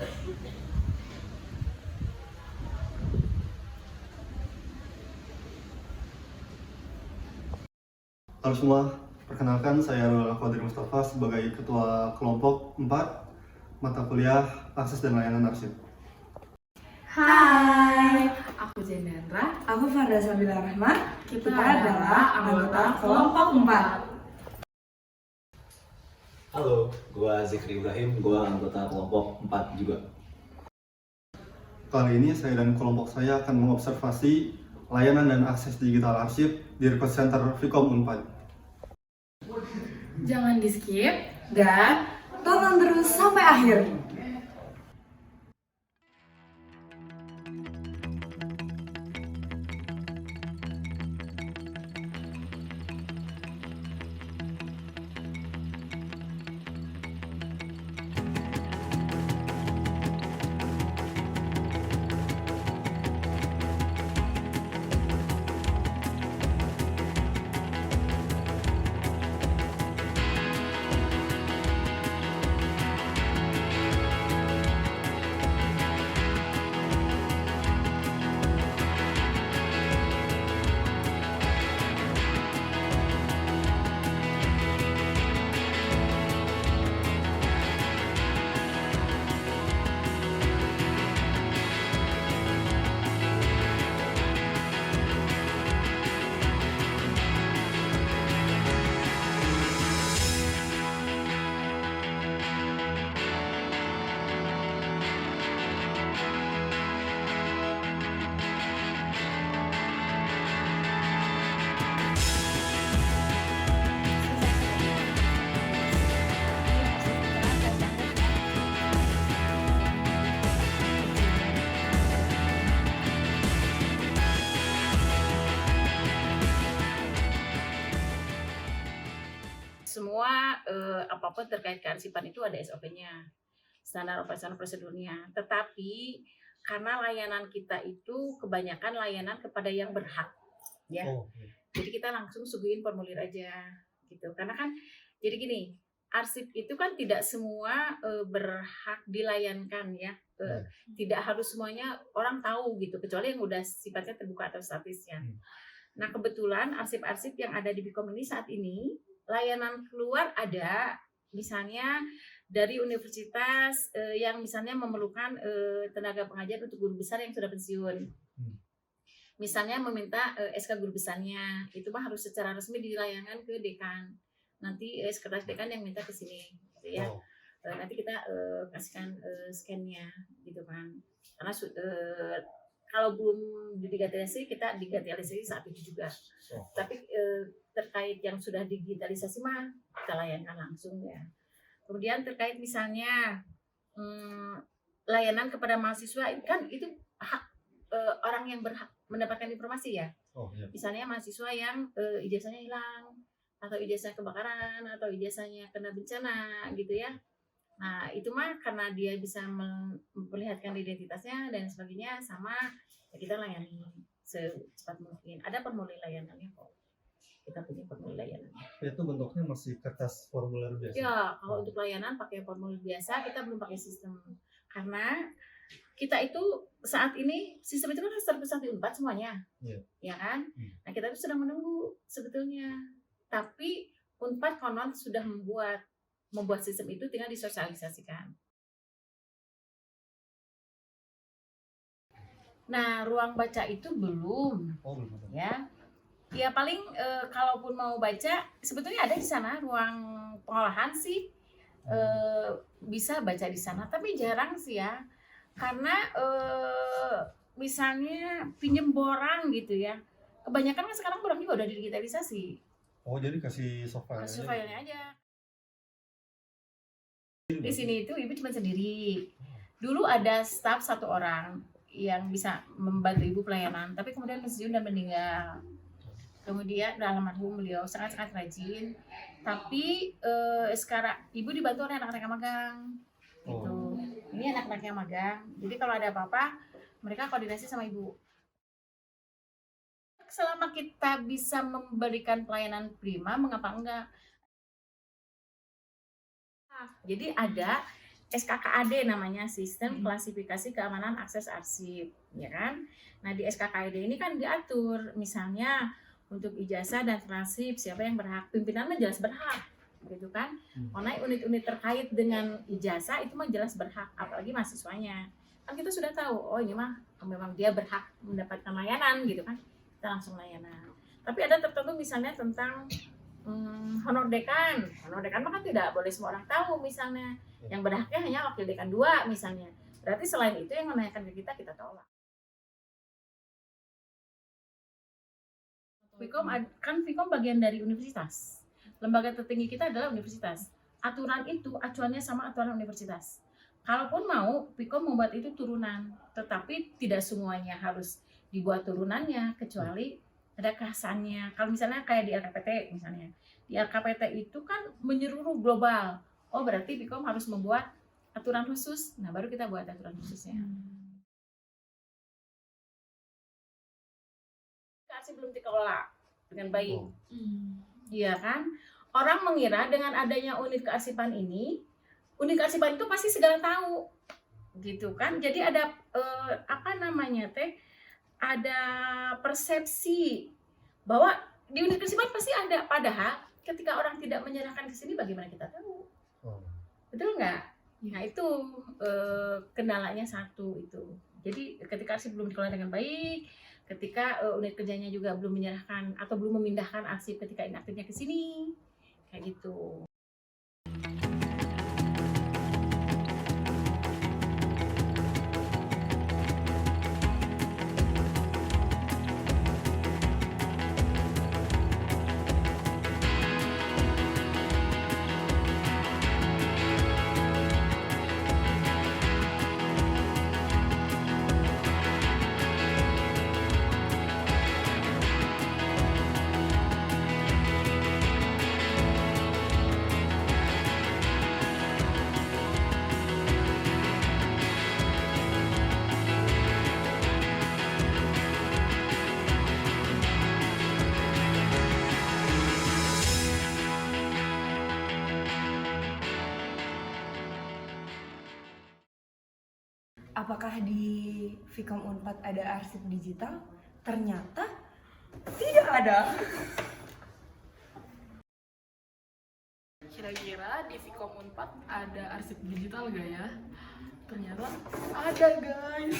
Halo semua, perkenalkan saya Rul Al-Qadir Mustafa sebagai Ketua Kelompok 4 Mata Kuliah Akses dan Layanan Arsip. Hai, aku Jendra. Aku Farda Sabila Rahma. Kita adalah anggota kelompok 4. Halo, gua Zikri Ibrahim, gua anggota kelompok 4 juga. Kali ini saya dan kelompok saya akan mengobservasi layanan dan akses digital arsip di Record Center Vkom Unpad. Jangan di skip dan Tonton terus sampai akhir. Semua apapun terkait kearsipan itu ada SOP-nya, standar operasional prosedurnya. Tetapi karena layanan kita itu kebanyakan layanan kepada yang berhak, ya. Jadi kita langsung suguhin formulir aja, gitu. Karena kan jadi gini, arsip itu kan tidak semua berhak dilayankan, ya. Tidak harus semuanya orang tahu gitu, kecuali yang udah sifatnya terbuka atau statisnya. Nah kebetulan arsip-arsip yang ada di Vkom ini saat ini layanan keluar ada, misalnya dari universitas yang misalnya memerlukan tenaga pengajar untuk guru besar yang sudah pensiun. Misalnya meminta SK guru besarnya, itu mah harus secara resmi dilayangkan ke dekan. Nanti sekretaris dekan yang minta ke sini, gitu ya. Nanti kita kasihkan scan-nya, gitu kan. Karena kalau belum digitalisasi, kita digitalisasi saat itu juga. Tapi terkait yang sudah digitalisasi mah kita layankan langsung ya. Kemudian terkait misalnya layanan kepada mahasiswa kan itu hak orang yang berhak mendapatkan informasi ya. Misalnya mahasiswa yang ijazahnya hilang atau ijazah kebakaran atau ijazahnya kena bencana gitu ya. Nah itu mah karena dia bisa memperlihatkan identitasnya dan sebagainya, sama ya kita layani secepat mungkin. Ada formulir layanannya kok. Kita punya formulir layanan. Itu bentuknya masih kertas formulir biasa? Ya, kalau untuk layanan pakai formulir biasa, kita belum pakai sistem. Karena kita itu saat ini, sistem itu kan harus terpusat di Unpad semuanya. Ya kan? Nah kita itu sedang menunggu sebetulnya. Tapi Unpad konon sudah membuat sistem itu, tinggal disosialisasikan. Nah, ruang baca itu belum. Ya. Ya paling kalaupun mau baca, sebetulnya ada di sana ruang pengolahan sih, bisa baca di sana, tapi jarang sih ya, karena misalnya pinjem borang gitu ya, kebanyakan kan sekarang borang juga udah digitalisasi. Oh jadi kasih software? Kasih filenya aja. Di sini itu ibu cuma sendiri. Dulu ada staf 1 orang yang bisa membantu ibu pelayanan, tapi kemudian pensiun dan meninggal. Kemudian almarhum beliau sangat-sangat rajin, tapi sekarang ibu dibantu oleh anak-anak yang magang gitu. Ini anak-anak yang magang, jadi kalau ada apa-apa mereka koordinasi sama ibu. Selama kita bisa memberikan pelayanan prima, mengapa enggak? Jadi ada SKKAD namanya, Sistem Klasifikasi Keamanan Akses Arsip, ya kan? Nah, di SKKAD ini kan diatur misalnya untuk ijazah dan transkrip siapa yang berhak, pimpinan mah jelas berhak, gitu kan? Karena unit-unit terkait dengan ijazah itu mah jelas berhak, apalagi mahasiswanya. Kan kita sudah tahu, oh ini mah memang dia berhak mendapatkan layanan, gitu kan? Kita langsung layanan. Tapi ada tertentu misalnya tentang honor dekan mah kan tidak boleh semua orang tahu misalnya, yang berhaknya hanya wakil dekan 2 misalnya. Berarti selain itu yang menanyakan ke kita tolak. Fikom bagian dari universitas. Lembaga tertinggi kita adalah universitas. Aturan itu acuannya sama aturan universitas. Kalaupun mau, Fikom membuat itu turunan, tetapi tidak semuanya harus dibuat turunannya, kecuali ada khasannya. Kalau misalnya kayak di LKPT misalnya, di LKPT itu kan menyeluruh global. Oh berarti Fikom harus membuat aturan khusus. Nah baru kita buat aturan khususnya. Arsip belum dikelola dengan baik, iya kan? Orang mengira dengan adanya unit kearsipan ini, unit kearsipan itu pasti segala tahu, gitu kan? Jadi ada ada persepsi bahwa di unit kearsipan pasti ada. Padahal ketika orang tidak menyerahkan ke sini, bagaimana kita tahu? Betul nggak? Nah itu kendalanya satu itu. Jadi ketika arsip belum dikelola dengan baik, ketika unit kerjanya juga belum menyerahkan atau belum memindahkan arsip ketika inaktifnya ke sini, kayak gitu. Apakah di Fikom Unpad ada arsip digital? Ternyata tidak ada. Kira-kira di Fikom Unpad ada arsip digital gak ya? Ternyata ada guys.